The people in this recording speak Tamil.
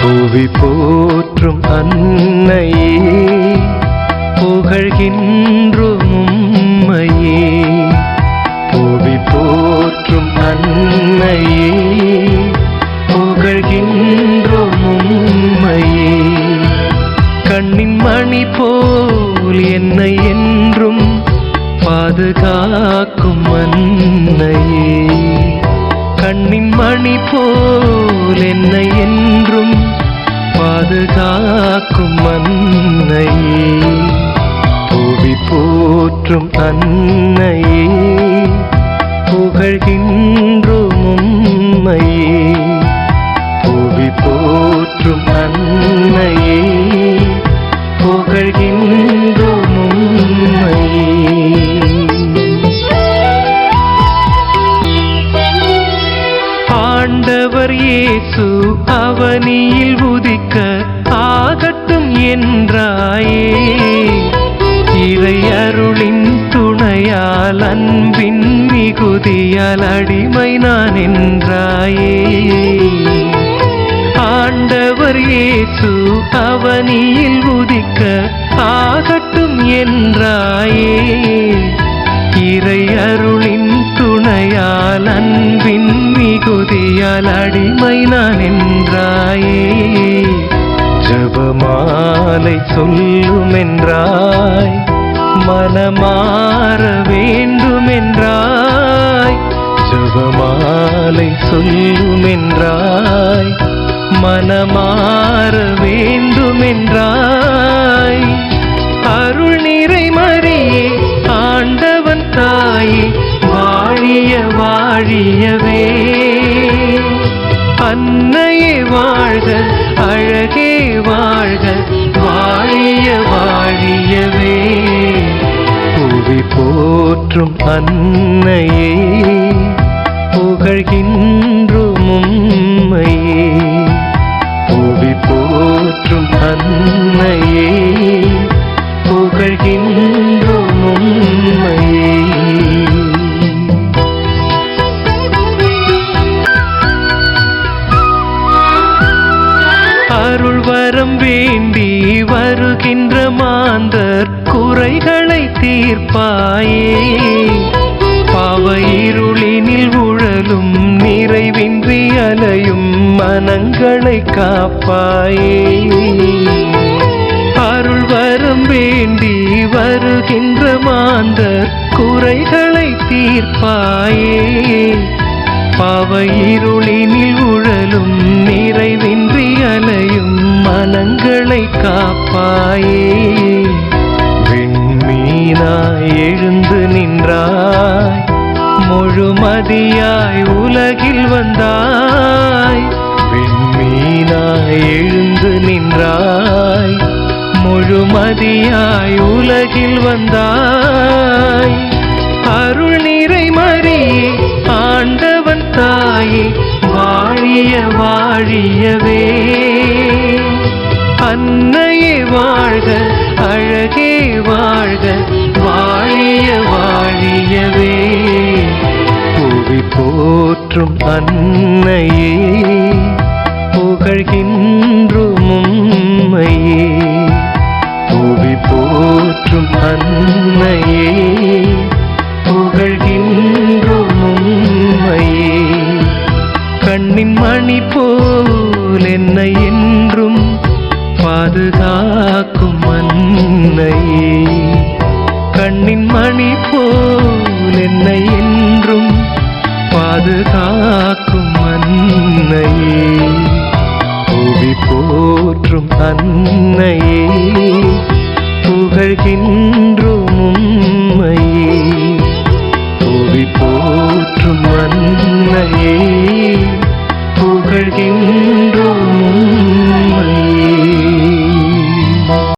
புவி போற்றும் அன்னையே புகழ்கின்றோம் உம்மையே. புவி போற்றும் அன்னையே புகழ்கின்றோம் உம்மையே. கண்ணின் மணி போல் என்னை என்றும் பாதுகாக்கும் அன்னையே. கண்ணின் மணி போல் என்னை என்றும் பாதுகாக்கும் அன்னையே. புவி போற்றும் அன்னையே புகழ்கின்றோம் உம்மையே. புவி போற்றும் அன்னையே புகழ்கின்றோம் உம்மையே. ஆண்டவர் இயேசு அவனியில் உதிக்க ஆகட்டும் என்றாயே. இறை அருளின் துணையால் அன்பின் மிகுதியால் அடிமை நான் என்றாயே. ஆண்டவர் இயேசு அவனியில் உதிக்க ஆகட்டும் என்றாயே. இறை அருளின் துணையால் அன்பின் மிகுதியால் அடிமை நான் என்றாயே. ஜெபமாலை சொல்லுமென்றாய், மனமாற வேண்டுமென்றாய். ஜெபமாலை சொல்லுமென்றாய், மனமாற வேண்டுமென்றாய். அருள் நிறை மரியே ஆண்டவன் தாயே வாழிய வாழியவே. அன்னையே வாழ்க, அழகே வாழ்க, வாழிய வாழியவே. புவி போற்றும் அன்னையே புகழ்கின்றோம் உம்மையே. புவி போற்றும் அன்னையே புகழ்கின்றோம் உம்மையே. அருள் வரம் வேண்டி வருகின்ற மாந்தர் குறைகளை தீர்ப்பாயே. பாவ இருளினில் உழலும் நிறைவின்றி அலையும் மனங்களை காப்பாயே. அருள் வரம் வேண்டி வருகின்ற மாந்தர் குறைகளை தீர்ப்பாயே. பாவ இருளினில் உழலும் நிறைவின்றி அலையும் மனங்களை காப்பாயே. விண்மீனாய் எழுந்து நின்றாய், முழுமதியாய் உலகில் வந்தாய். விண்மீனாய் எழுந்து நின்றாய், முழுமதியாய் உலகில் வந்தாய். அருள் நிறை மரியே ஆண்டவன் தாயே வாழிய வாழியவே. அன்னையே வாழ்க, அழகே வாழ்க, வாழிய வாழியவே. புவி போற்றும் அன்னையே புகழ்கின்றோம் உம்மையே. புவி போற்றும் அன்னையே புகழ்கின்றோம் உம்மையே. கண்ணின் மணி போல் என்னை என்றும் பாதுகாக்கும் அன்னையே. கண்ணின் மணி போல் என்னை என்றும் பாதுகாக்கும் அன்னையே. புவி போற்றும் அன்னையே